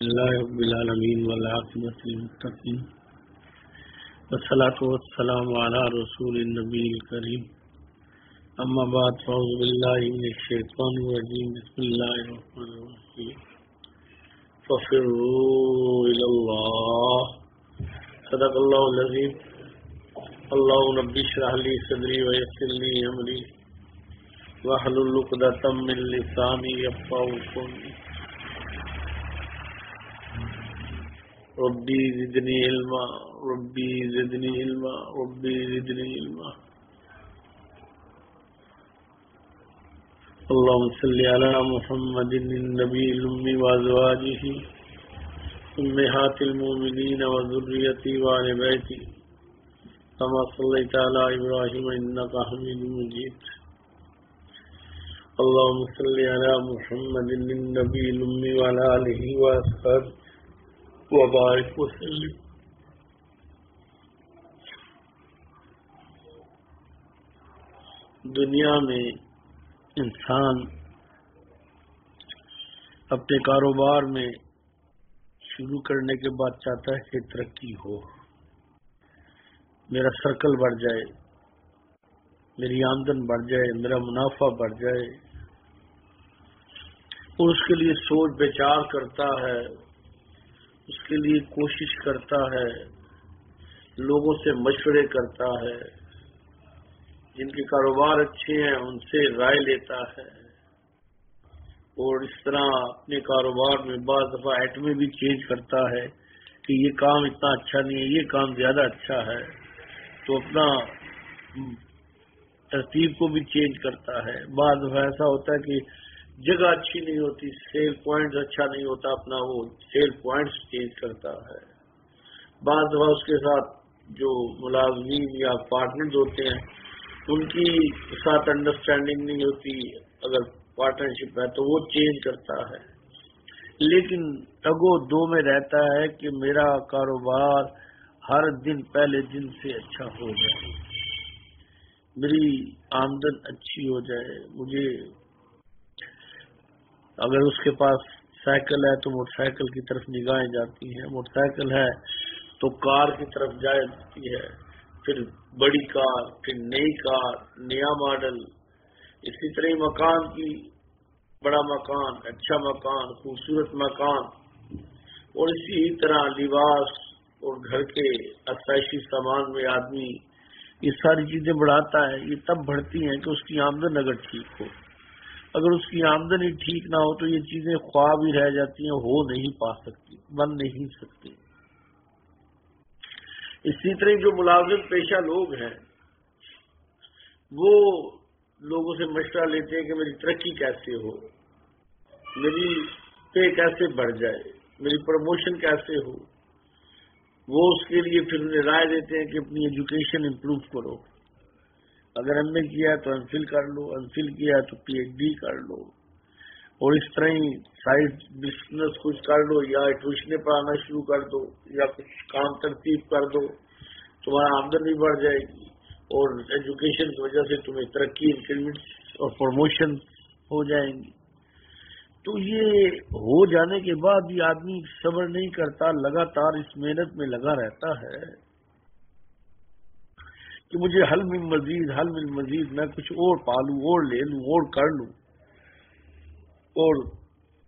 اللہ رب العالمین والعاقبۃ للمتقین والصلاۃ والسلام علی رسول النبی الکریم اما بعد فاعوذ باللہ من الشیطان الرجیم بسم اللہ الرحمن الرحیم ففروا الی اللہ صدق اللہ العظیم اللہم رب اشرح لی صدری ویسر لی امری واحلل عقدۃ من لسانی یفقهوا قولی ربی زدنی علما ربی زدنی علما ربی زدنی علما اللهم صل علی محمد النبی الامی وازواجہ امہات المؤمنین وذریته وآل بیتہ كما صلیت علی ابراہیم انک حمید مجید اللهم صل علی محمد النبی الامی وعلی آلہ واصحابہ وبارک وسلم۔ دنیا میں انسان اپنے کاروبار میں شروع کرنے کے بعد چاہتا ہے کہ ترقی ہو، میرا سرکل بڑھ جائے، میری آمدن بڑھ جائے، میرا منافع بڑھ جائے، اور اس کے لیے سوچ بچار کرتا ہے، اس کے لیے کوشش کرتا ہے، لوگوں سے مشورے کرتا ہے، جن کے کاروبار اچھے ہیں ان سے رائے لیتا ہے، اور اس طرح اپنے کاروبار میں بعض دفعہ ایٹمیں بھی چینج کرتا ہے کہ یہ کام اتنا اچھا نہیں ہے، یہ کام زیادہ اچھا ہے، تو اپنا ترتیب کو بھی چینج کرتا ہے۔ بعض دفعہ ایسا ہوتا ہے کہ جگہ اچھی نہیں ہوتی، سیل پوائنٹ اچھا نہیں ہوتا، اپنا وہ سیل پوائنٹس چینج کرتا ہے۔ بعض دفعہ اس کے ساتھ جو ملازمین یا پارٹنرز ہوتے ہیں ان کی ساتھ انڈرسٹینڈنگ نہیں ہوتی، اگر پارٹنرشپ ہے تو وہ چینج کرتا ہے، لیکن تگو دو میں رہتا ہے کہ میرا کاروبار ہر دن پہلے دن سے اچھا ہو جائے، میری آمدن اچھی ہو جائے۔ مجھے اگر اس کے پاس سائیکل ہے تو موٹر سائیکل کی طرف نگاہیں جاتی ہیں، موٹر سائیکل ہے تو کار کی طرف جاتی ہے، پھر بڑی کار، پھر نئی کار، نیا ماڈل، اسی طرح مکان کی بڑا مکان، اچھا مکان، خوبصورت مکان، اور اسی طرح لباس اور گھر کے آسائشی سامان میں آدمی یہ ساری چیزیں بڑھاتا ہے۔ یہ تب بڑھتی ہیں کہ اس کی آمدن اگر ٹھیک ہو، اگر اس کی آمدن ہی ٹھیک نہ ہو تو یہ چیزیں خواب ہی رہ جاتی ہیں، ہو نہیں پا سکتی، بن نہیں سکتی۔ اسی طرح جو ملازم پیشہ لوگ ہیں وہ لوگوں سے مشورہ لیتے ہیں کہ میری ترقی کیسے ہو، میری پے کیسے بڑھ جائے، میری پروموشن کیسے ہو، وہ اس کے لیے پھر انہیں رائے دیتے ہیں کہ اپنی ایجوکیشن امپروو کرو، اگر ایم اے کیا ہے تو ایم فل کر لو، ایم فل کیا ہے تو پی ایچ ڈی کر لو، اور اس طرح ہی سائڈ بزنس کچھ کر لو، یا ٹیوشنیں پڑھانا شروع کر دو، یا کچھ کام ترتیب کر دو، تمہارا آمدن بھی بڑھ جائے گی، اور ایجوکیشن کی وجہ سے تمہیں ترقی، انکریمنٹ اور پروموشن ہو جائیں گی۔ تو یہ ہو جانے کے بعد بھی آدمی صبر نہیں کرتا، لگاتار اس محنت میں لگا رہتا ہے کہ مجھے حل من مزید میں کچھ اور پالوں، اور لے لوں، اور کر لوں، اور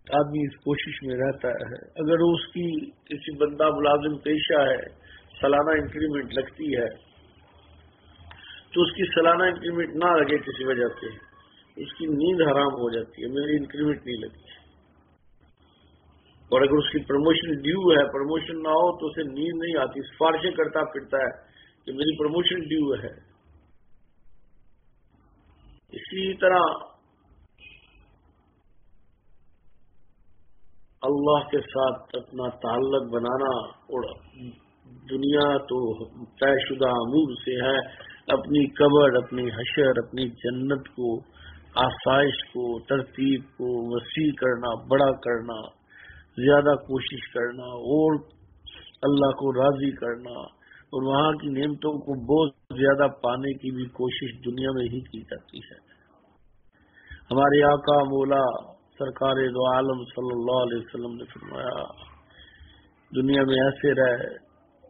آدمی اس کوشش میں رہتا ہے۔ اگر اس کی کسی بندہ ملازم پیشہ ہے، سالانہ انکریمنٹ لگتی ہے، تو اس کی سالانہ انکریمنٹ نہ لگے کسی وجہ سے اس کی نیند حرام ہو جاتی ہے، میری انکریمنٹ نہیں لگتی، اور اگر اس کی پروموشن ڈیو ہے، پروموشن نہ ہو تو اسے نیند نہیں آتی، سفارشیں کرتا پھرتا ہے کہ میری پروموشن ڈیو ہے۔ اسی طرح اللہ کے ساتھ اپنا تعلق بنانا، اور دنیا تو طے شدہ امور سے ہے، اپنی قبر، اپنی حشر، اپنی جنت کو، آسائش کو، ترتیب کو وسیع کرنا، بڑا کرنا، زیادہ کوشش کرنا، اور اللہ کو راضی کرنا، اور وہاں کی نعمتوں کو بہت زیادہ پانے کی بھی کوشش دنیا میں ہی کی جاتی ہے۔ ہمارے آقا مولا سرکار دو عالم صلی اللہ علیہ وسلم نے فرمایا دنیا میں ایسے رہے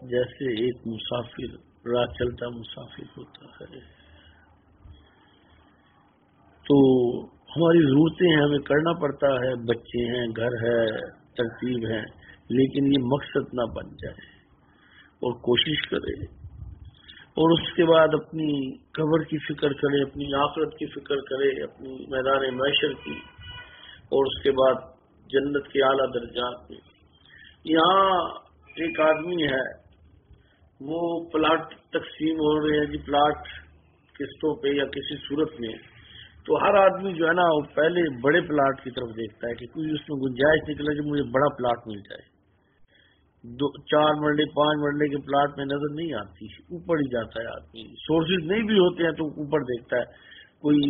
جیسے ایک مسافر راہ چلتا مسافر ہوتا ہے. تو ہماری ضرورتیں ہیں، ہمیں کرنا پڑتا ہے، بچے ہیں، گھر ہے، ترتیب ہے، لیکن یہ مقصد نہ بن جائے. اور کوشش کرے اور اس کے بعد اپنی قبر کی فکر کرے، اپنی آخرت کی فکر کرے، اپنی میدان محشر کی، اور اس کے بعد جنت کے اعلیٰ درجات میں. یہاں ایک آدمی ہے، وہ پلاٹ تقسیم ہو رہے ہیں جی، پلاٹ قسطوں پہ یا کسی صورت میں. تو ہر آدمی جو ہے نا وہ پہلے بڑے پلاٹ کی طرف دیکھتا ہے کہ کوئی اس میں گنجائش نکلے کہ مجھے بڑا پلاٹ مل جائے. 4 مرلے 5 مرلے کے پلاٹ میں نظر نہیں آتی، اوپر ہی جاتا ہے آدمی. سورسز نہیں بھی ہوتے ہیں تو اوپر دیکھتا ہے، کوئی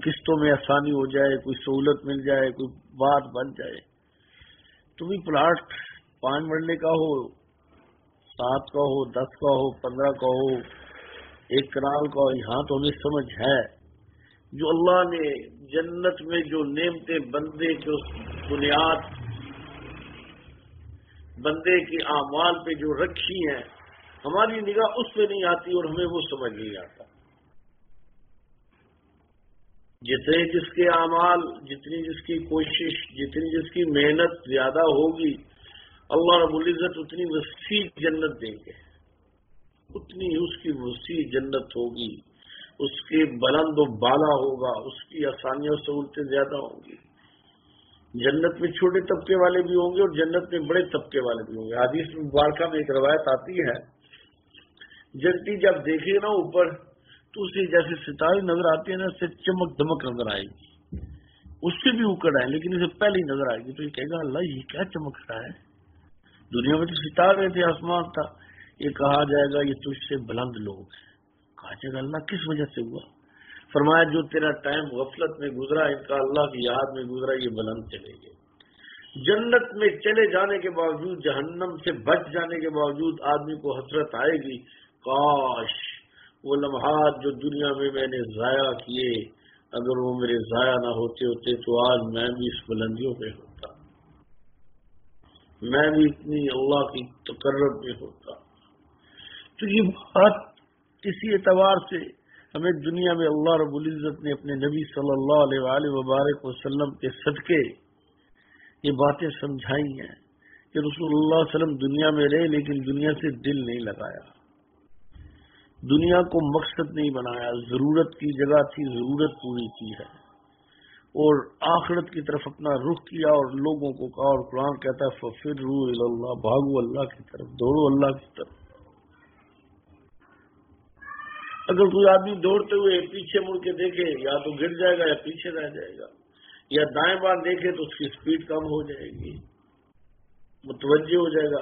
قسطوں میں آسانی ہو جائے، کوئی سہولت مل جائے، کوئی بات بن جائے. تو بھی پلاٹ 5 مرلے کا ہو، 7 کا ہو، 10 کا ہو، 15 کا ہو، 1 کنال کا ہو، یہاں تو ہمیں سمجھ ہے جو اللہ نے جنت میں جو نعمتیں بندے کے اس بنیاد بندے کے اعمال پہ جو رکھی ہیں، ہماری نگاہ اس پہ نہیں آتی اور ہمیں وہ سمجھ نہیں آتا. جتنے جس کے اعمال، جتنی جس کی کوشش، جتنی جس کی محنت زیادہ ہوگی، اللہ رب العزت اتنی وسیع جنت دیں گے، اتنی اس کی وسیع جنت ہوگی، اس کے بلند و بالا ہوگا، اس کی آسانیاں اور سہولتیں زیادہ ہوں گی. جنت میں چھوٹے طبقے والے بھی ہوں گے اور جنت میں بڑے طبقے والے بھی ہوں گے. حدیث مبارکہ میں ایک روایت آتی ہے، جنتی جب دیکھے نا اوپر تو اسے جیسے ستارے نظر آتے ہیں نا، اس سے چمک دمک نظر آئے گی، اس سے بھی اوکڑ آئے لیکن اسے پہلے ہی نظر آئے گی. تو یہ کہے گا اللہ یہ کیا چمک رہا ہے، دنیا میں تو ستارے تھے، آسمان تھا. یہ کہا جائے گا یہ تجھ سے بلند لوگ ہیں. کہا جائے گا اللہ کس وجہ سے ہوا؟ فرمایا جو تیرا ٹائم غفلت میں گزرا، ان کا اللہ کی یاد میں گزرا، یہ بلند چلے گئے. جنت میں چلے جانے کے باوجود، جہنم سے بچ جانے کے باوجود آدمی کو حسرت آئے گی، کاش وہ لمحات جو دنیا میں نے ضائع کیے، اگر وہ میرے ضائع نہ ہوتے تو آج میں بھی اس بلندیوں پہ ہوتا، میں بھی اتنی اللہ کی تقرب میں ہوتا. تو یہ بات اسی اعتبار سے ہمیں دنیا میں اللہ رب العزت نے اپنے نبی صلی اللہ علیہ وآلہ وبارک وسلم کے صدقے یہ باتیں سمجھائی ہیں کہ رسول اللہ صلی اللہ علیہ وسلم دنیا میں رہے لیکن دنیا سے دل نہیں لگایا، دنیا کو مقصد نہیں بنایا، ضرورت کی جگہ تھی، ضرورت پوری کی ہے، اور آخرت کی طرف اپنا رخ کیا اور لوگوں کو کہا. اور قرآن کہتا ہے فَفِرُّوا إِلَى اللَّهِ، بھاگو اللہ کی طرف، دوڑو اللہ کی طرف. اگر کوئی آدمی دوڑتے ہوئے پیچھے مڑ کے دیکھے، یا تو گر جائے گا یا پیچھے رہ جائے گا، یا دائیں بائیں دیکھے تو اس کی سپیڈ کم ہو جائے گی، متوجہ ہو جائے گا.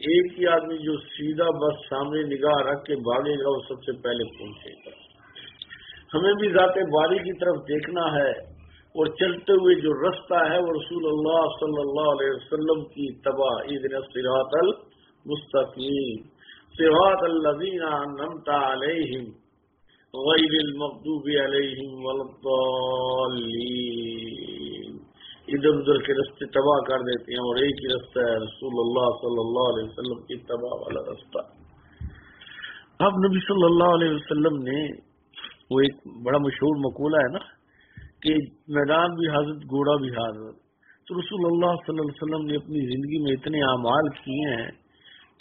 ایک ہی آدمی جو سیدھا بس سامنے نگاہ رکھ کے بھاگے گا وہ سب سے پہلے پہنچے گا. ہمیں بھی ذات باری کی طرف دیکھنا ہے، اور چلتے ہوئے جو رستہ ہے وہ رسول اللہ صلی اللہ علیہ وسلم کی اتباع. اهدنا الصراط المستقیم صراط الذین انعمت علیہم غیر المغضوب علیہم ولا الضالین. ادھر ادھر کے رستے تباہ کر دیتے ہیں، اور ایک ہی رستہ ہے رسول اللہ صلی اللہ علیہ وسلم کی اتباع والا رستہ. اب نبی صلی اللہ علیہ وسلم نے وہ ایک بڑا مشہور مقولہ ہے نا کہ میدان بھی حاضر گھوڑا بھی حاضر. تو رسول اللہ صلی اللہ علیہ وسلم نے اپنی زندگی میں اتنے اعمال کیے ہیں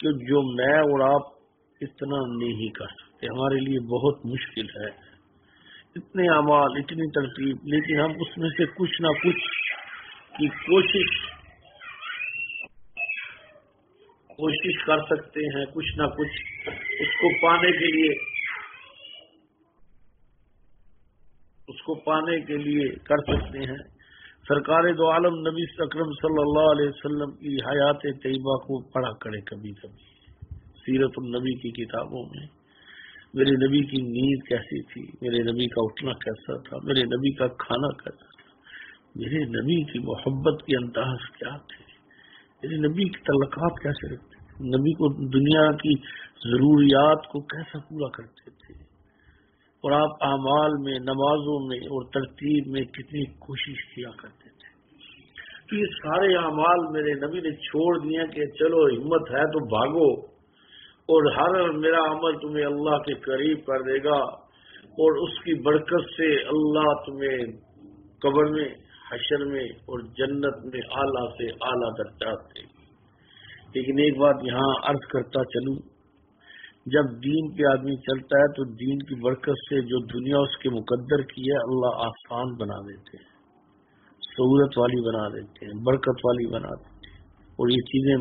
کہ جو میں اور آپ اتنا نہیں کر سکتے، ہمارے لیے بہت مشکل ہے. اتنے اعمال، اتنی ترتیب، لیکن ہم اس میں سے کچھ نہ کچھ کی کوشش کر سکتے ہیں، کچھ نہ کچھ اس کو پانے کے لیے کر سکتے ہیں. سرکار دو عالم نبی اکرم صلی اللہ علیہ وسلم کی حیات طیبہ کو پڑھا کرے کبھی کبھی. سیرت النبی کی کتابوں میں میرے نبی کی نیند کیسی تھی، میرے نبی کا اٹھنا کیسا تھا، میرے نبی کا کھانا کیسا تھا، میرے نبی کی محبت کے انداز کیا تھے، میرے نبی کی تعلقات کیسے رکھتے تھے، نبی کو دنیا کی ضروریات کو کیسا پورا کرتے تھے، اور آپ اعمال میں، نمازوں میں اور ترتیب میں کتنی کوشش کیا کرتے تھے. تو یہ سارے اعمال میرے نبی نے چھوڑ دیے کہ چلو ہمت ہے تو بھاگو، اور ہر میرا عمل تمہیں اللہ کے قریب کر دے گا، اور اس کی برکت سے اللہ تمہیں قبر میں، حشر میں اور جنت میں اعلیٰ سے اعلیٰ درجات دے گا۔ لیکن ایک بات یہاں عرض کرتا چلوں، جب دین پہ آدمی چلتا ہے تو دین کی برکت سے جو دنیا اس کے مقدر کی ہے اللہ آسان بنا دیتے ہیں، سہولت والی بنا دیتے ہیں، برکت والی بنا دیتے ہیں۔ اور یہ چیزیں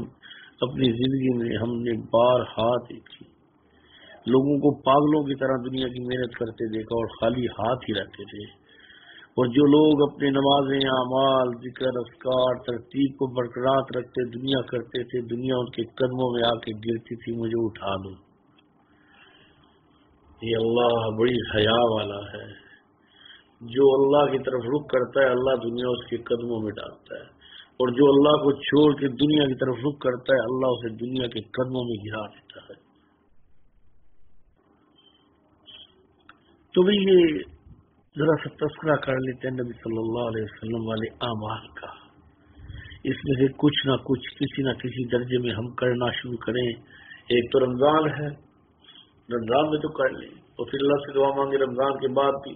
اپنی زندگی میں ہم نے بارہا دیکھی، لوگوں کو پاگلوں کی طرح دنیا کی محنت کرتے دیکھا اور خالی ہاتھ ہی رہتے تھے، اور جو لوگ اپنے نمازیں، اعمال، ذکر، اذکار، ترتیب کو برقرار رکھتے دنیا کرتے تھے، دنیا ان کے قدموں میں آ کے گرتی تھی، مجھے اٹھا دو۔ یہ اللہ بڑی حیا والا ہے، جو اللہ کی طرف رخ کرتا ہے اللہ دنیا اس کے قدموں میں ڈالتا ہے، اور جو اللہ کو چھوڑ کے دنیا کی طرف رخ کرتا ہے اللہ اسے دنیا کے قدموں میں گرا دیتا ہے۔ تو بھی یہ ذرا سا تذکرہ کر لیتے ہیں نبی صلی اللہ علیہ وسلم والے اعمال کا، اس میں سے کچھ نہ کچھ کسی نہ کسی درجے میں ہم کرنا شروع کریں۔ ایک تو رمضان ہے، رمضان میں تو کر لیں، اور پھر اللہ سے دعا مانگے رمضان کے بعد بھی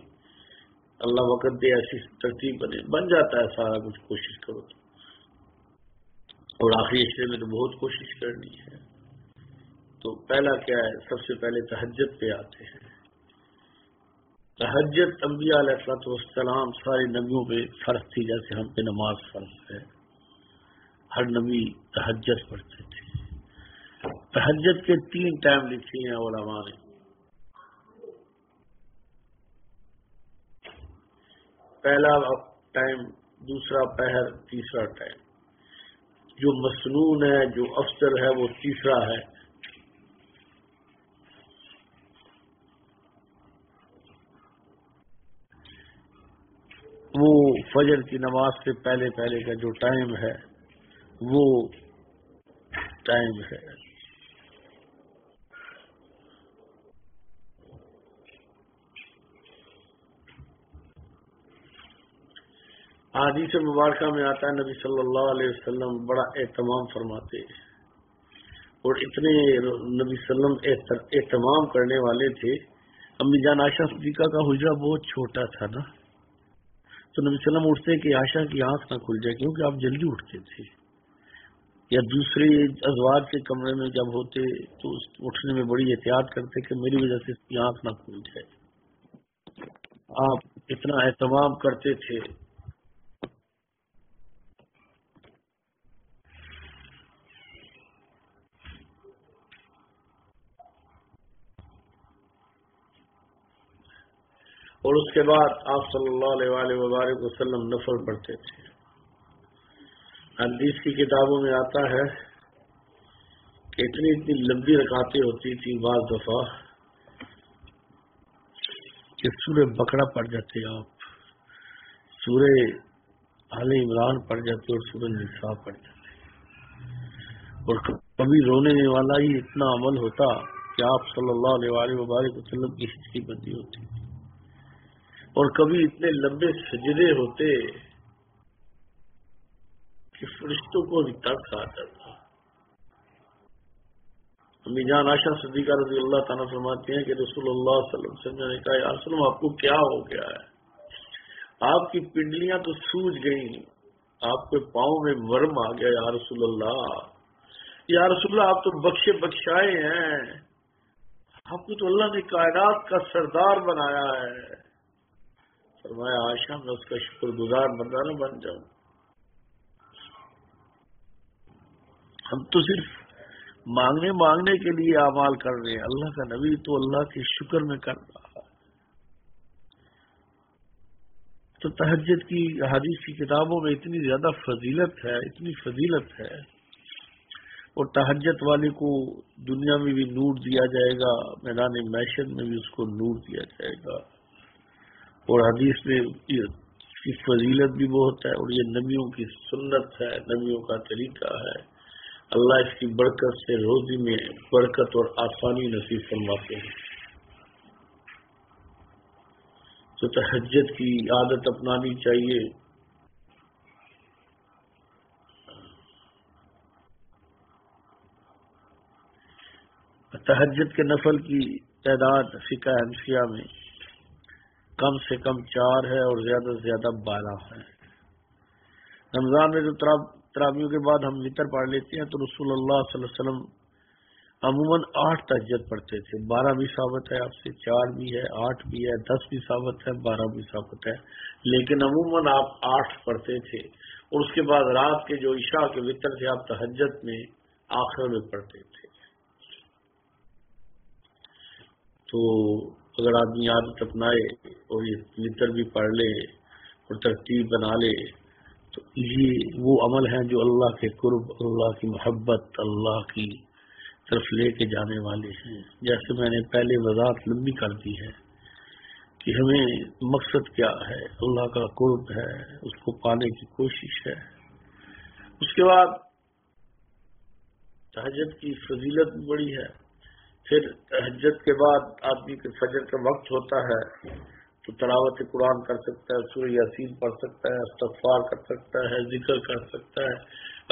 اللہ وقت دے، ایسی ترتیب بن جاتا ہے سارا کچھ، کوشش کرو تو۔ اور آخری عشرے میں تو بہت کوشش کرنی ہے۔ تو پہلا کیا ہے، سب سے پہلے تہجد پہ آتے ہیں۔ تہجد انبیاء علیہ السلام سارے نبیوں پہ فرض تھی، جیسے ہم پہ نماز فرض ہے، ہر نبی تہجد پڑھتے تھے۔ تہجد کے 3 ٹائم لکھے ہیں علماء نے، پہلا ٹائم، دوسرا پہر، تیسرا ٹائم۔ جو مسنون ہے، جو افضل ہے وہ تیسرا ہے۔ وہ فجر کی نماز سے پہلے پہلے کا جو ٹائم ہے وہ ٹائم ہے۔ حدیث مبارکہ میں آتا ہے نبی صلی اللہ علیہ وسلم بڑا اہتمام فرماتے ہیں، اور اتنے نبی صلی اللہ علیہ وسلم اہتمام کرنے والے تھے۔ امی جان عائشہ صدیقہ کا حجرہ بہت چھوٹا تھا نا، تو نبی صلی اللہ علیہ وسلم اٹھتے کہ عائشہ کی آنکھ نہ کھل جائے، کیونکہ آپ جلدی اٹھتے تھے، یا دوسرے ازواج کے کمرے میں جب ہوتے تو اٹھنے میں بڑی احتیاط کرتے کہ میری وجہ سے اس کی آنکھ نہ کھل جائے۔ آپ اتنا اہتمام کرتے تھے۔ اور اس کے بعد آپ صلی اللہ علیہ وآلہ وبارک وسلم نفل پڑھتے تھے۔ حدیث کی کتابوں میں آتا ہے کہ اتنی لمبی رکعتیں ہوتی تھی بعض دفعہ کہ سورہ بقرہ پڑھ جاتے آپ، سورہ آل عمران پڑھ جاتے اور سورہ نساء پڑھ جاتے، اور کبھی رونے والا ہی اتنا عمل ہوتا کہ آپ صلی اللہ علیہ وآلہ وبارک وسلم کی ہچکی بندی ہوتی، اور کبھی اتنے لمبے سجدے ہوتے کہ فرشتوں کو بھی ترس آ جاتا۔ امی جان عائشہ صدیقہ رضی اللہ تعالیٰ فرماتی ہیں کہ رسول اللہ صلی اللہ علیہ وسلم نے کہا یا رسول اللہ آپ کو کیا ہو گیا ہے؟ آپ کی پنڈلیاں تو سوج گئیں، آپ کے پاؤں میں ورم آ گیا یا رسول اللہ، یا رسول اللہ آپ تو بخشے بخشائے ہیں، آپ کو تو اللہ نے کائنات کا سردار بنایا ہے۔ فرمایا عائشہ میں اس کا شکر گزار بندہ نہ بن جاؤں؟ ہم تو صرف مانگنے کے لیے اعمال کر رہے ہیں، اللہ کا نبی تو اللہ کے شکر میں کر رہا ہے۔ تو تہجد کی حدیث کی کتابوں میں اتنی زیادہ فضیلت ہے، اتنی فضیلت ہے، اور تہجد والے کو دنیا میں بھی نور دیا جائے گا، میدان معیشت میں بھی اس کو نور دیا جائے گا، اور حدیث میں اس کی فضیلت بھی بہت ہے، اور یہ نبیوں کی سنت ہے، نبیوں کا طریقہ ہے۔ اللہ اس کی برکت سے روزی میں برکت اور آسانی نصیب فرماتے ہیں۔ تو تہجد کی عادت اپنانی چاہیے، تہجد کے نفل کی تعداد فقہ حنفیہ میں کم سے کم 4 ہے اور زیادہ سے زیادہ 12 ہے۔ رمضان میں جو تراویح کے بعد ہم وتر پڑھ لیتے ہیں تو رسول اللہ صلی اللہ علیہ وسلم عموماً 8 تہجد پڑھتے تھے۔ 12 بھی ثابت ہے آپ سے، 4 بھی ہے، 8 بھی ہے، 10 بھی ثابت ہے، 12 بھی ثابت ہے، لیکن عموماً آپ 8 پڑھتے تھے اور اس کے بعد رات کے جو عشاء کے وتر تھے آپ تہجد میں آخر میں پڑھتے تھے۔ تو اگر آدمی عادت اپنائے اور یہ وتر بھی پڑھ لے اور ترتیب بنا لے تو یہ وہ عمل ہیں جو اللہ کے قرب، اللہ کی محبت، اللہ کی طرف لے کے جانے والے ہیں۔ جیسے میں نے پہلے وضاحت لمبی کر دی ہے کہ ہمیں مقصد کیا ہے، اللہ کا قرب ہے، اس کو پانے کی کوشش ہے۔ اس کے بعد تہجد کی فضیلت بھی بڑی ہے۔ پھر تہجد کے بعد آدمی کے فجر کا وقت ہوتا ہے تو تلاوت قرآن کر سکتا ہے، سورہ یاسین پڑھ سکتا ہے، استغفار کر سکتا ہے، ذکر کر سکتا ہے،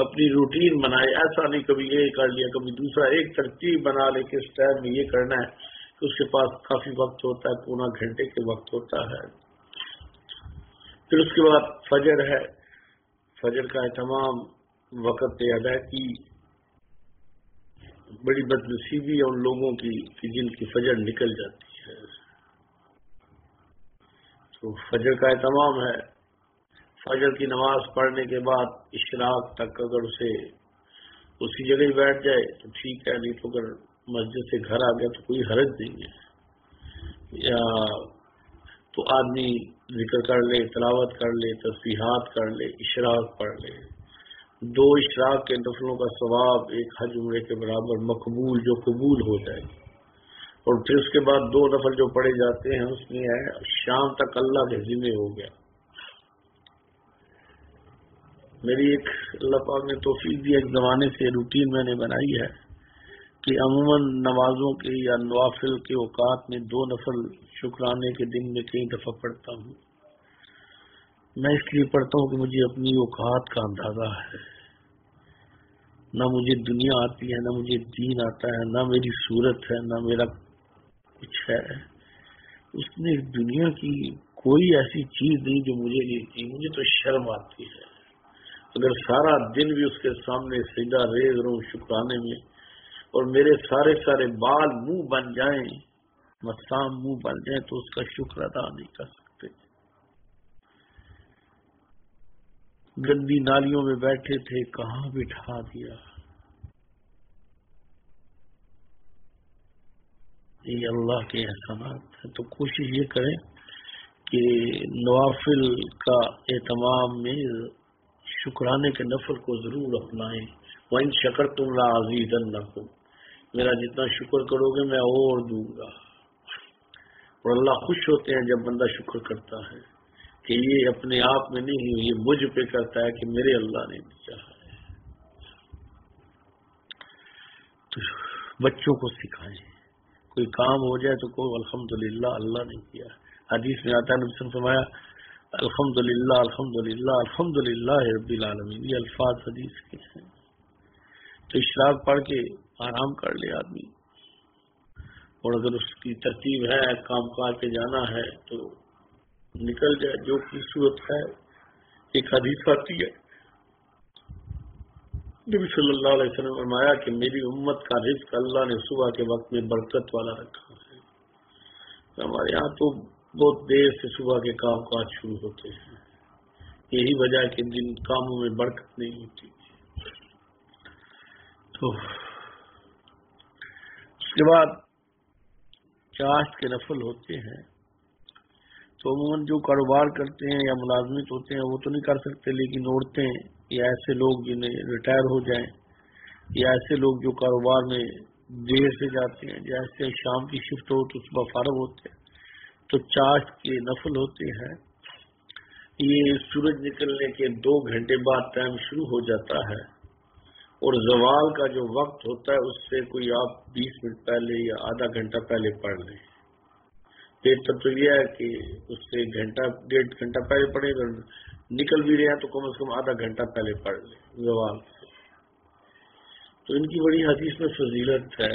اپنی روٹین بنائے۔ ایسا نہیں کبھی یہ کر لیا کبھی دوسرا، ایک ترتیب بنا لے کہ اس ٹائم میں یہ کرنا ہے کہ اس کے پاس کافی وقت ہوتا ہے، پونا گھنٹے کے وقت ہوتا ہے۔ پھر اس کے بعد فجر ہے، فجر کا اہتمام وقت ادا کی بڑی بدنصیبی ہے ان لوگوں کی کہ جن کی فجر نکل جاتی ہے۔ تو فجر کا اہتمام ہے، فجر کی نماز پڑھنے کے بعد اشراق تک اگر اسے اسی جگہ ہی بیٹھ جائے تو ٹھیک ہے، نہیں تو اگر مسجد سے گھر آ گیا تو کوئی حرج نہیں ہے، یا تو آدمی ذکر کر لے، تلاوت کر لے، تسبیحات کر لے، اشراق پڑھ لے۔ 2 اشراق کے نفلوں کا ثواب ایک حج عمرے کے برابر مقبول جو قبول ہو جائے۔ اور پھر اس کے بعد 2 نفل جو پڑھے جاتے ہیں اس میں ہے شام تک اللہ کے ذمہ ہو گیا۔ میری ایک اللہ پاک نے توفیق دی، ایک زمانے سے روٹین میں نے بنائی ہے کہ عموماً نمازوں کے یا نوافل کے اوقات میں 2 نفل شکرانے کے دن میں کئی دفعہ پڑھتا ہوں۔ میں اس لیے پڑھتا ہوں کہ مجھے اپنی اوقات کا اندازہ ہے، نہ مجھے دنیا آتی ہے، نہ مجھے دین آتا ہے، نہ میری صورت ہے، نہ میرا کچھ ہے۔ اس نے دنیا کی کوئی ایسی چیز نہیں جو مجھے نہیں تھی، مجھے تو شرم آتی ہے اگر سارا دن بھی اس کے سامنے سجدہ ریز رہوں شکرانے میں اور میرے سارے بال منہ بن جائیں، مسام منہ بن جائیں تو اس کا شکر ادا نہیں کر سکتے۔ گندی نالیوں میں بیٹھے تھے، کہاں بٹھا دیا۔ یہ اللہ کے احسانات ہیں۔ تو کوشش یہ کریں کہ نوافل کا اہتمام میں شکرانے کے نفل کو ضرور اپنائیں۔ وَإِن شَكَرْتُمْ لَأَزِيدَنَّكُمْ، میرا جتنا شکر کرو گے میں اور دوں گا۔ اور اللہ خوش ہوتے ہیں جب بندہ شکر کرتا ہے کہ یہ اپنے آپ میں نہیں، یہ مجھ پہ کرتا ہے کہ میرے اللہ نے دیا ہے۔ تو بچوں کو سکھائیں، کوئی کام ہو جائے تو کوئی الحمدللہ اللہ نے کیا۔ حدیث میں آتا ہے نبی صلی اللہ علیہ وسلم نے فرمایا الحمدللہ الحمدللہ الحمدللہ رب العالمین، یہ الفاظ حدیث کے ہیں۔ تو اشراق پڑھ کے آرام کر لے آدمی، اور اگر اس کی ترتیب ہے کام کاج پہ جانا ہے تو نکل جائے، جو کی صورت ہے۔ ایک حدیث آتی ہے نبی صلی اللہ علیہ وسلم نے فرمایا کہ میری امت کا رزق اللہ نے صبح کے وقت میں برکت والا رکھا ہے۔ ہمارے یہاں تو بہت دیر سے صبح کے کام کاج شروع ہوتے ہیں، یہی وجہ ہے کہ جن کاموں میں برکت نہیں ہوتی۔ تو اس کے بعد چاشت کے نفل ہوتے ہیں، تو عموماً جو کاروبار کرتے ہیں یا ملازمت ہوتے ہیں وہ تو نہیں کر سکتے، لیکن عورتیں یا ایسے لوگ جنہیں ریٹائر ہو جائیں یا ایسے لوگ جو کاروبار میں دیر سے جاتے ہیں، جیسے شام کی شفٹ ہو تو صبح فارغ ہوتے ہیں، تو چاشت کے نفل ہوتے ہیں۔ یہ سورج نکلنے کے 2 گھنٹے بعد ٹائم شروع ہو جاتا ہے، اور زوال کا جو وقت ہوتا ہے اس سے کوئی آپ 20 منٹ پہلے یا آدھا گھنٹہ پہلے پڑھ لیں۔ بہتر تو یہ ہے کہ اس سے 1 گھنٹہ 1.5 گھنٹہ پہلے پڑھیں، اگر نکل بھی رہے ہیں تو کم از کم آدھا گھنٹہ پہلے پڑھ لیں زوال سے۔ تو ان کی بڑی حدیث میں فضیلت ہے،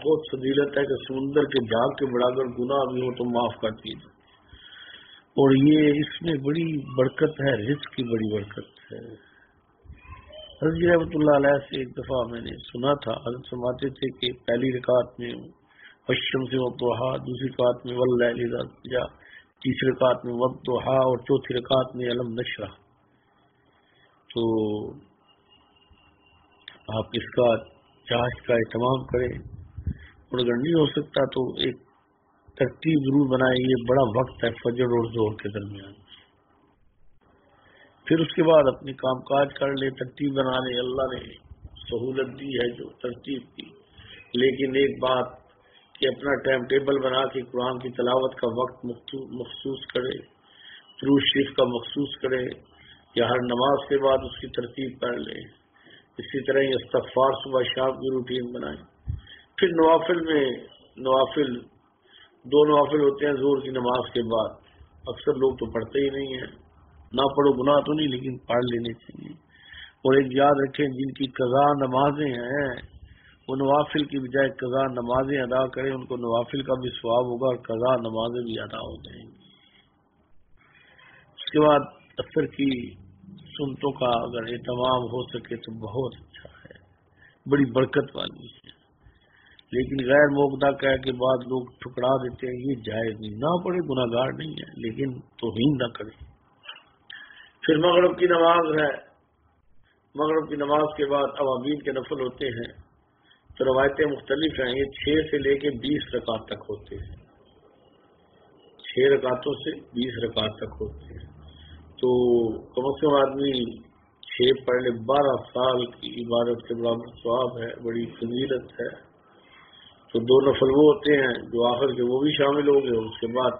بہت فضیلت ہے کہ سمندر کے جھاگ کے برابر گناہ بھی ہو تو معاف کر دیے جائیں. اور یہ اس میں بڑی برکت ہے، رزق کی بڑی برکت ہے. حضرت رحمۃ اللہ علیہ سے ایک دفعہ میں نے سنا تھا، حضرت فرماتے تھے کہ پہلی رکعت میں والشمس والضحیٰ، دوسری رکعت میں واللیل اذا سجی، تیسری رکعت میں والضحیٰ، اور چوتھی رکعت میں الم نشرح. تو آپ اس کا چارج کا اہتمام کریں، اور اگر نہیں ہو سکتا تو ایک ترتیب ضرور بنائیں. یہ بڑا وقت ہے فجر اور ظہر کے درمیان. پھر اس کے بعد اپنے کام کاج کر لے، ترتیب بنا لے. اللہ نے سہولت دی ہے جو ترتیب کی، لیکن ایک بات کہ اپنا ٹائم ٹیبل بنا کے قرآن کی تلاوت کا وقت مخصوص کرے، درود شریف کا مخصوص کرے، یا ہر نماز کے بعد اس کی ترتیب کر لے. اسی طرح ہی استغفار صبح شام کی روٹین بنائیں. پھر نوافل دو نوافل ہوتے ہیں ظہر کی نماز کے بعد. اکثر لوگ تو پڑھتے ہی نہیں ہیں، نہ پڑھو گناہ تو نہیں، لیکن پڑھ لینے چاہیے. اور ایک یاد رکھیں، جن کی قضا نمازیں ہیں وہ نوافل کی بجائے قضا نمازیں ادا کریں، ان کو نوافل کا بھی ثواب ہوگا اور قضا نمازیں بھی ادا ہو جائیں گی. اس کے بعد اثر کی سنتوں کا اگر اہتمام ہو سکے تو بہت اچھا ہے، بڑی برکت والی ہے. لیکن غیر موقع کہہ کے بعد لوگ ٹھکرا دیتے ہیں، یہ جائز نہیں. نہ پڑھے گناہ گار نہیں ہے، لیکن توہین نہ کرے. پھر مغرب کی نماز ہے. مغرب کی نماز کے بعد اوابین کے نفل ہوتے ہیں. تو روایتیں مختلف ہیں، یہ 6 سے لے کے 20 رکعت تک ہوتے ہیں. 6 رکعتوں سے 20 رکعت تک ہوتے ہیں. تو کم از کم آدمی 6 پڑھ لے، 12 سال کی عبادت کے برابر ثواب ہے، بڑی فضیلت ہے. تو 2 نفل وہ ہوتے ہیں جو آخر کے وہ بھی شامل ہو گئے. اس کے بعد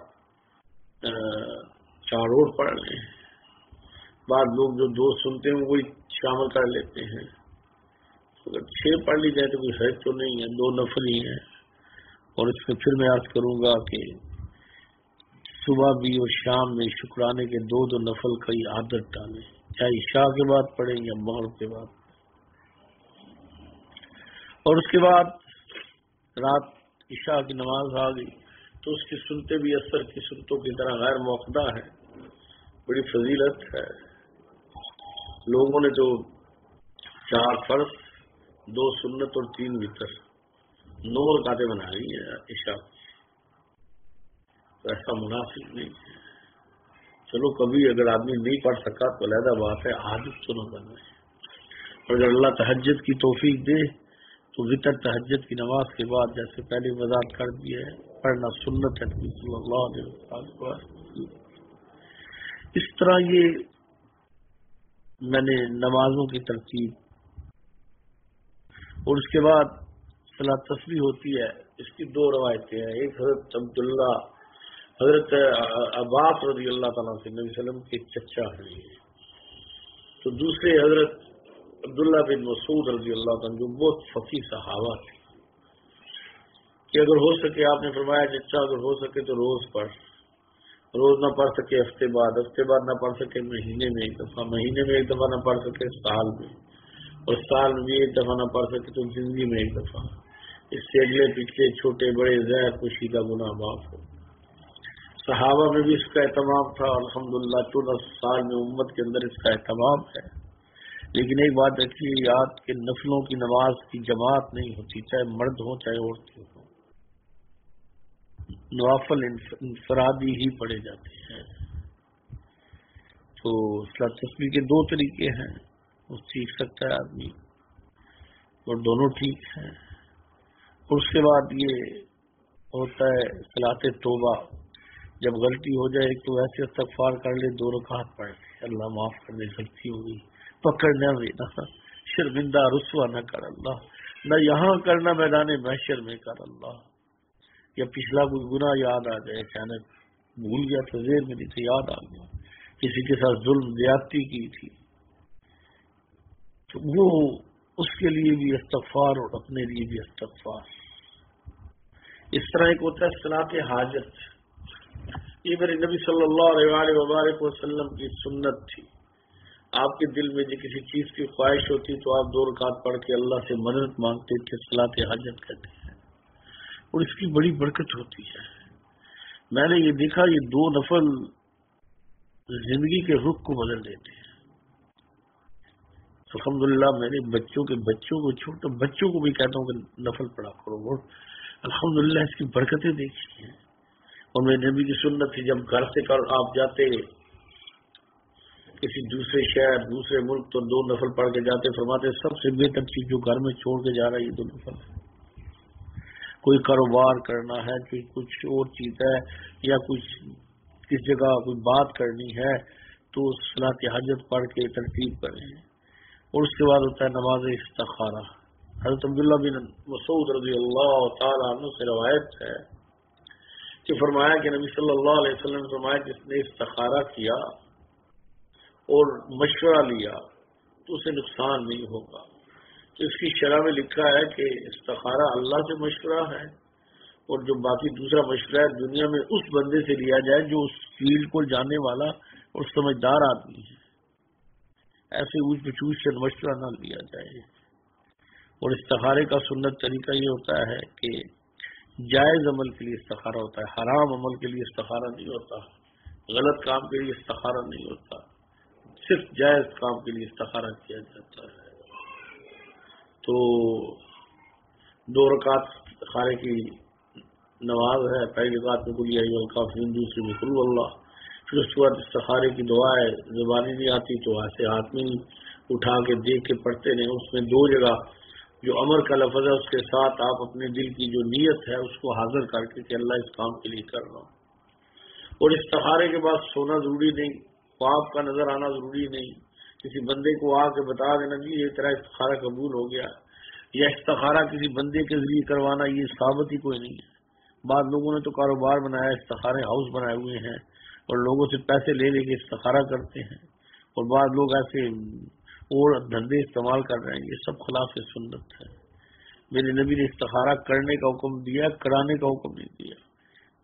4 اور پڑھ لیں. بعض لوگ جو 2 سنتے ہیں وہی شامل کر لیتے ہیں. اگر 6 پڑھ لی جائے تو کوئی حرج تو نہیں ہے، 2 نفل ہی ہیں. اور اس میں پھر میں عرض کروں گا کہ صبح بھی اور شام میں شکرانے کے 2 نفل کی عادت ڈالیں، چاہے عشاء کے بعد پڑھیں یا مغرب کے بعد. اور اس کے بعد رات عشاء کی نماز آ گئی تو اس کی سنتے بھی اثر کی سنتوں کی طرح غیر موقع ہے، بڑی فضیلت ہے. لوگوں نے تو 4 فرض 2 سنت اور 3 وتر 9 رکعتیں بنا لی ہیں عشاء کی. تو ایسا مناسب نہیں ہے. چلو کبھی اگر آدمی نہیں پڑھ سکا تو علیحدہ بات ہے، عادت تو نہ بنے. اور اگر اللہ تہجد کی توفیق دے تو وتر تہجد کی نماز کے بعد جیسے پہلے وضاحت کر دی ہے پڑھنا سنت ہے نبی صلی اللہ علیہ وسلم. اس طرح یہ میں نے نمازوں کی ترتیب. اور اس کے بعد صلاۃ تسبیح ہوتی ہے. اس کی 2 روایتیں ہیں. ایک حضرت عباس رضی اللہ تعالیٰ سے نبی صلی اللہ علیہ وسلم کے چچا ہیں. تو دوسرے حضرت عبداللہ بن مسعود رضی اللہ تعالیٰ جو بہت فقیہ صحابہ تھے کہ اگر ہو سکے، آپ نے فرمایا چچا اگر ہو سکے تو روز پڑھ، روز نہ پڑھ سکے ہفتے بعد نہ پڑھ سکے مہینے میں 1 دفعہ، مہینے میں 1 دفعہ نہ پڑھ سکے سال میں، اور سال میں بھی 1 دفعہ نہ پڑھ سکے تو زندگی میں 1 دفعہ. اس سے اگلے پچھلے چھوٹے بڑے زہر خوشی کا گناہ معاف ہو. صحابہ میں بھی اس کا اہتمام تھا. الحمدللہ 14 سال میں امت کے اندر اس کا اہتمام ہے. لیکن ایک بات رکھیے یاد کہ نفلوں کی نماز کی جماعت نہیں ہوتی، چاہے مرد ہوں چاہے عورتیں ہوں. نوافل انفرادی ہی پڑھے جاتے ہیں. تو صلاۃ تسبیح کے 2 طریقے ہیں، وہ سیکھ سکتا ہے آدمی، اور دونوں ٹھیک ہیں. اور اس کے بعد یہ ہوتا ہے صلاۃ توبہ. جب غلطی ہو جائے تو ایسے استغفار کر لے، 2 رکعت پڑھ لے، اللہ معاف کر دے، غلطی ہو گئی، پکڑنا بھی نہ، شرمندہ رسوا نہ کر اللہ، نہ یہاں کرنا میدان محشر میں کر اللہ. یا پچھلا کوئی گناہ یاد آ جائے، اچانک بھول گیا تو ذہن میں نہیں تو یاد آ گیا، کسی کے ساتھ ظلم زیادتی کی تھی، تو وہ اس کے لیے بھی استغفار اور اپنے لیے بھی استغفار. اس طرح ایک ہوتا ہے صلاۃ حاجت. یہ میرے نبی صلی اللہ علیہ وآلہ وسلم کی سنت تھی. آپ کے دل میں جو کسی چیز کی خواہش ہوتی تو آپ 2 رکعت پڑھ کے اللہ سے مدد مانگتے تھے، صلاۃ حاجت کہتے ہیں. اور اس کی بڑی برکت ہوتی ہے. میں نے یہ دیکھا یہ 2 نفل زندگی کے رخ کو بدل دیتے ہیں. الحمدللہ میں نے بچوں کو چھوٹے بچوں کو بھی کہتا ہوں کہ نفل پڑھا کرو اور الحمدللہ اس کی برکتیں دیکھی ہیں. اور میرے نبی کی سنت تھی جب گھر سے آپ جاتے کسی دوسرے شہر دوسرے ملک تو 2 نفل پڑھ کے جاتے. فرماتے سب سے بہتر چیز جو گھر میں چھوڑ کے جا رہا ہے یہ 2 نفل ہے. کوئی کاروبار کرنا ہے کوئی کچھ اور چیز ہے یا کچھ کس جگہ کوئی بات کرنی ہے تو صلاۃ حاجت پڑھ کے ترتیب کریں. اور اس کے بعد ہوتا ہے نماز استخارہ. حضرت عبداللہ بن مسعود رضی اللہ تعالیٰ عنہ سے روایت ہے کہ فرمایا کہ نبی صلی اللہ علیہ وسلم نے فرمایا جس نے استخارہ کیا اور مشورہ لیا تو اسے نقصان نہیں ہوگا. تو اس کی شرح میں لکھا ہے کہ استخارہ اللہ سے مشورہ ہے اور جو باقی دوسرا مشورہ ہے دنیا میں اس بندے سے لیا جائے جو اس فیلڈ کو جاننے والا اور سمجھدار آدمی ہے. ایسے اوچ پچوچ سے مشورہ نہ لیا جائے. اور استخارے کا سنت طریقہ یہ ہوتا ہے کہ جائز عمل کے لیے استخارہ ہوتا ہے, حرام عمل کے لیے استخارہ نہیں ہوتا, غلط کام کے لیے استخارہ نہیں ہوتا, صرف جائز کام کے لیے استخارہ کیا جاتا ہے. تو 2 رکعت استخارے کی نماز ہے. پہلی رکعت میں قل یا ایھا الکافرون, دوسری میں قل ھو اللہ. پھر اس کے بعد استخارے کی دعا ہے, زبانی نہیں آتی تو ایسے ہاتھ میں اٹھا کے دیکھ کے پڑھتے رہیں. اس میں 2 جگہ جو امر کا لفظ ہے اس کے ساتھ آپ اپنے دل کی جو نیت ہے اس کو حاضر کر کے کہ اللہ اس کام کے لیے کر رہا ہوں. اور استخارے کے بعد سونا ضروری نہیں, خواب کا نظر آنا ضروری نہیں, کسی بندے کو آ کے بتا دینا جی یہ طرح استخارہ قبول ہو گیا, یا استخارہ کسی بندے کے ذریعے کروانا یہ ثابت ہی کوئی نہیں ہے. بعض لوگوں نے تو کاروبار بنایا, استخارے ہاؤس بنائے ہوئے ہیں اور لوگوں سے پیسے لے لے کے استخارہ کرتے ہیں, اور بعض لوگ ایسے اور دھندے استعمال کر رہے ہیں. یہ سب خلاف سنت ہے. میرے نبی نے استخارہ کرنے کا حکم دیا, کرانے کا حکم نہیں دیا.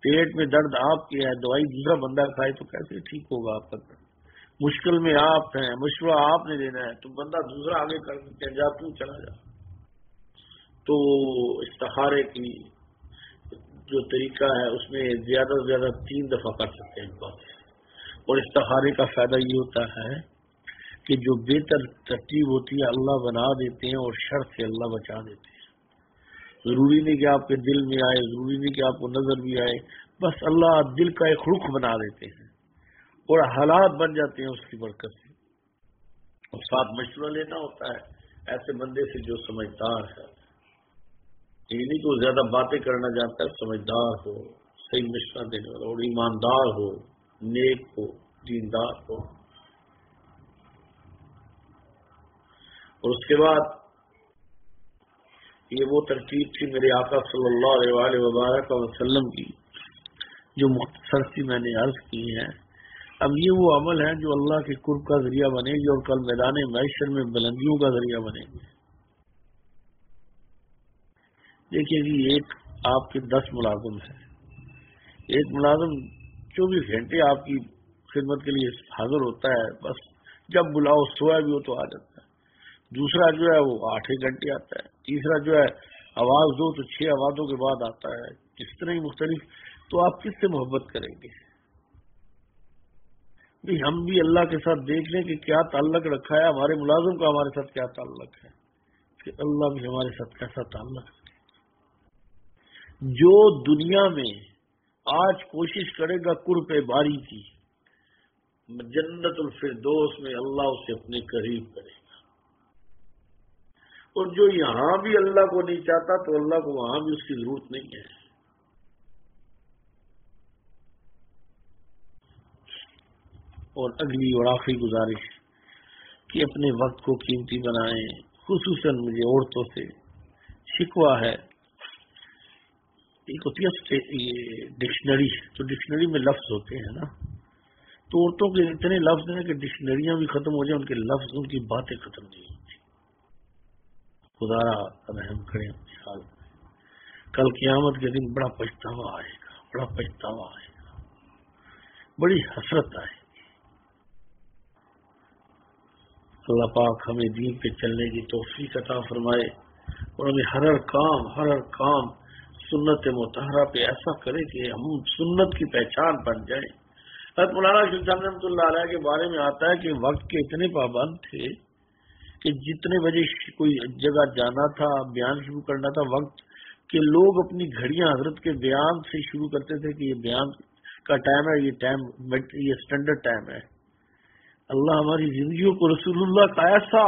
پیٹ میں درد آپ کی ہے, دوائی دوسرا بندہ کھائے تو کیسے ٹھیک ہوگا آپ کا درد؟ مشکل میں آپ ہیں, مشورہ آپ نے دینا ہے, تو بندہ دوسرا آگے کر سکتے ہیں, جا تو چلا جا. تو استخارے کی جو طریقہ ہے اس میں زیادہ سے زیادہ 3 دفعہ کر سکتے ہیں بس. اور استخارے کا فائدہ یہ ہوتا ہے کہ جو بہتر ترتیب ہوتی ہے اللہ بنا دیتے ہیں اور شر سے اللہ بچا دیتے ہیں. ضروری نہیں کہ آپ کے دل میں آئے, ضروری نہیں کہ آپ کو نظر بھی آئے, بس اللہ دل کا ایک رخ بنا دیتے ہیں اور حالات بن جاتے ہیں اس کی برکت سے. اور ساتھ مشورہ لینا ہوتا ہے ایسے بندے سے جو سمجھدار ہے, یہ نہیں کہ وہ زیادہ باتیں کرنا جانتا ہے, سمجھدار ہو, صحیح مشورہ دینے والا اور ایماندار ہو, نیک ہو, دیندار ہو. اور اس کے بعد یہ وہ ترتیب تھی میرے آقا صلی اللہ علیہ وآلہ وبارک وسلم کی جو مختصر سی میں نے عرض کی ہے. اب یہ وہ عمل ہے جو اللہ کے قرب کا ذریعہ بنے گی اور کل میدان محشر میں بلندیوں کا ذریعہ بنے گی. دیکھیے جی, ایک آپ کے 10 ملازم ہیں, ایک ملازم 24 گھنٹے آپ کی خدمت کے لیے حاضر ہوتا ہے, بس جب بلاؤ سویا بھی ہو تو آ جاتا ہے. دوسرا جو ہے وہ 8 گھنٹے آتا ہے. تیسرا جو ہے آواز دو تو 6 آوازوں کے بعد آتا ہے. اس طرح ہی مختلف. تو آپ کس سے محبت کریں گے؟ ہم بھی اللہ کے ساتھ دیکھ لیں کہ کیا تعلق رکھا ہے ہمارے ملازم کا, ہمارے ساتھ کیا تعلق ہے, کہ اللہ بھی ہمارے ساتھ کیسا تعلق ہے. جو دنیا میں آج کوشش کرے گا قرب باری کی, جنت الفردوس میں اللہ اسے اپنے قریب کرے گا. اور جو یہاں بھی اللہ کو نہیں چاہتا تو اللہ کو وہاں بھی اس کی ضرورت نہیں ہے. اور اگلی اور آخری گزارش کہ اپنے وقت کو قیمتی بنائیں. خصوصاً مجھے عورتوں سے شکوہ ہے, ایک ہوتی ہے یہ ڈکشنری, تو ڈکشنری میں لفظ ہوتے ہیں نا, تو عورتوں کے اتنے لفظ ہیں کہ ڈکشنریاں بھی ختم ہو جائیں, ان کے لفظ, ان کی باتیں ختم نہیں ہوتی. خدا رحم کریں اپنے حال میں. کل قیامت کے دن بڑا پچھتاوا آئے گا, بڑا پچھتاوا آئے گا, بڑی حسرت آئے گی. اللہ پاک ہمیں دین پہ چلنے کی توفیق عطا فرمائے اور ہمیں ہر کام سنت مطہرہ پہ ایسا کرے کہ ہم سنت کی پہچان بن جائیں. حضرت مولانا شیخ الاسلام رحمۃ اللہ علیہ کے بارے میں آتا ہے کہ وقت کے اتنے پابند تھے کہ جتنے بجے کوئی جگہ جانا تھا، بیان شروع کرنا تھا، وقت کہ لوگ اپنی گھڑیاں حضرت کے بیان سے شروع کرتے تھے کہ یہ بیان کا ٹائم ہے، یہ اسٹینڈرڈ ٹائم ہے. اللہ ہماری زندگیوں کو رسول اللہ کا ایسا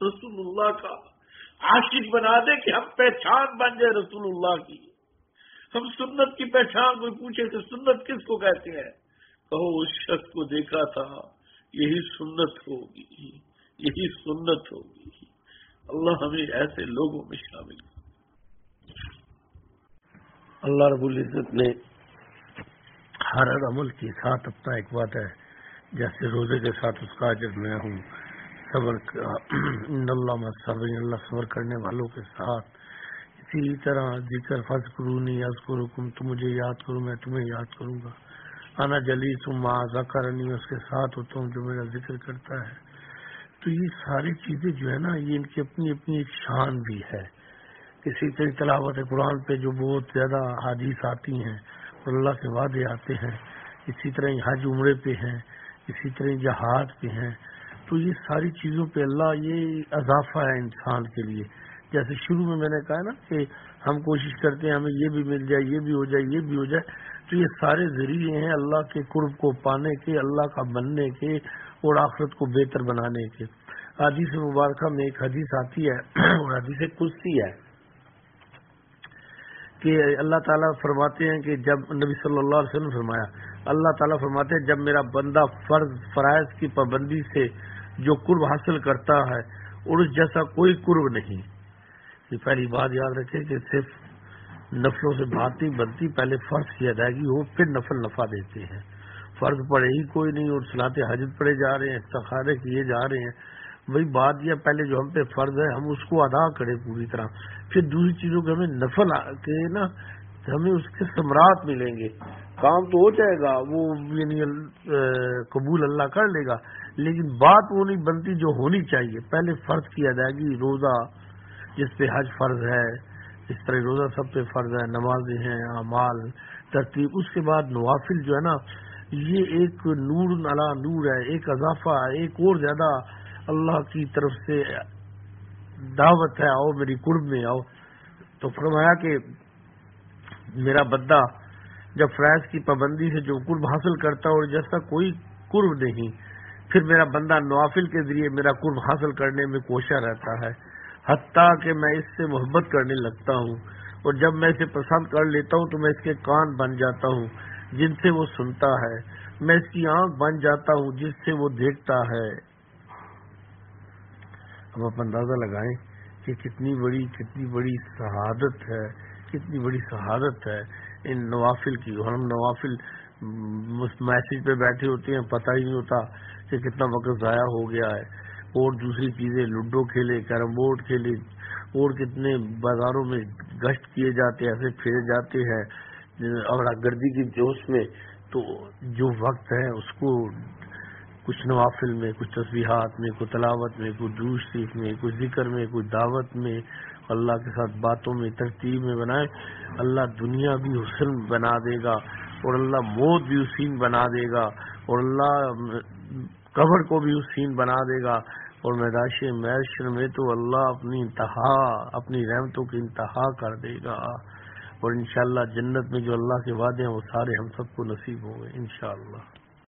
رسول اللہ کا عاشق بنا دے کہ ہم پہچان بن جائے رسول اللہ کی. ہم سنت کی پہچان، کوئی پوچھے کہ سنت کس کو کہتے ہیں، کہو اس شخص کو دیکھا تھا، یہی سنت ہوگی، یہی سنت ہوگی. اللہ ہمیں ایسے لوگوں میں شامل کر. اللہ رب العزت نے ہر عمل کے ساتھ اپنا ایک بات ہے، جیسے روزے کے ساتھ اس کا اجر میں ہوں، صبر کا ان اللہ مع الصابرین، اللہ صبر کرنے والوں کے ساتھ. اسی طرح ذکر فاذکرونی اذکرکم، تم مجھے یاد کرو میں تمہیں یاد کروں گا. انا جلیس مع ذکرنی، اس کے ساتھ ہوتا ہوں جو میرا ذکر کرتا ہے. تو یہ ساری چیزیں جو ہے نا، یہ ان کی اپنی اپنی ایک شان بھی ہے. کسی طرح تلاوت قرآن پہ جو بہت زیادہ حدیث آتی ہیں اور اللہ کے وعدے آتے ہیں، اسی طرح حج عمرے پہ ہیں، اسی طرح جہاد پہ ہیں. تو یہ ساری چیزوں پہ اللہ یہ اضافہ ہے انسان کے لیے. جیسے شروع میں نے کہا نا کہ ہم کوشش کرتے ہیں ہمیں یہ بھی مل جائے، یہ بھی ہو جائے، یہ بھی ہو جائے. تو یہ سارے ذریعے ہیں اللہ کے قرب کو پانے کے، اللہ کا بننے کے اور آخرت کو بہتر بنانے کے. حدیث مبارکہ میں ایک حدیث آتی ہے اور حدیث قدسی ہے کہ اللہ تعالیٰ فرماتے ہیں کہ جب نبی صلی اللہ علیہ وسلم فرمایا، اللہ تعالیٰ فرماتے ہیں جب میرا بندہ فرائض کی پابندی سے جو قرب حاصل کرتا ہے اور اس جیسا کوئی قرب نہیں. یہ پہلی بات یاد رکھے کہ صرف نفلوں سے بات نہیں بنتی، پہلے فرض کی ادائیگی ہو پھر نفل نفع دیتے ہیں. فرض پڑے ہی کوئی نہیں اور صلاۃ حاجت پڑے جا رہے ہیں، استخارے کیے جا رہے ہیں. وہی بات یہ پہلے جو ہم پہ فرض ہے ہم اس کو ادا کریں پوری طرح، پھر دوسری چیزوں کے ہمیں نفل کے نا ہمیں اس کے ثمرات ملیں گے. کام تو ہو جائے گا، وہ یعنی قبول اللہ کر لے گا، لیکن بات وہ نہیں بنتی جو ہونی چاہیے. پہلے فرض کی ادائیگی، روزہ جس پہ حج فرض ہے، اس طرح روزہ سب پہ فرض ہے، نمازیں ہیں، اعمال ترتیب. اس کے بعد نوافل جو ہے نا، یہ ایک نور علی نور ہے، ایک اضافہ ہے، ایک اور زیادہ اللہ کی طرف سے دعوت ہے، آؤ میری قرب میں آؤ. تو فرمایا کہ میرا بندہ جب فرائض کی پابندی سے جو قرب حاصل کرتا اور جیسا کوئی قرب نہیں، پھر میرا بندہ نوافل کے ذریعے میرا قرب حاصل کرنے میں کوشاں رہتا ہے، حتیٰ کہ میں اس سے محبت کرنے لگتا ہوں، اور جب میں اسے پسند کر لیتا ہوں تو میں اس کے کان بن جاتا ہوں جن سے وہ سنتا ہے، میں اس کی آنکھ بن جاتا ہوں جس سے وہ دیکھتا ہے. اب آپ اندازہ لگائیں کہ کتنی بڑی شہادت ہے، کتنی بڑی شہادت ہے ان نوافل کی. اور ہم نوافل میسج پہ بیٹھے ہوتے ہیں، پتہ ہی نہیں ہوتا کہ کتنا وقت ضائع ہو گیا ہے. اور دوسری چیزیں لوڈو کھیلے، کیرم بورڈ کھیلے، اور کتنے بازاروں میں گشت کیے جاتے، ایسے پھیرے جاتے ہیں اور گردی کی جوش میں. تو جو وقت ہے اس کو کچھ نوافل میں، کچھ تسبیحات میں، کوئی تلاوت میں، کوئی درود شریف میں، کوئی ذکر میں، کوئی دعوت میں، اللہ کے ساتھ باتوں میں، ترتیب میں بنائے. اللہ دنیا بھی حسن بنا دے گا اور اللہ موت بھی حسین بنا دے گا اور اللہ قبر کو بھی حسین بنا دے گا. اور میدان محشر میں تو اللہ اپنی انتہا، اپنی رحمتوں کی انتہا کر دے گا. اور انشاءاللہ جنت میں جو اللہ کے وعدے ہیں وہ سارے ہم سب کو نصیب ہوں گے انشاءاللہ.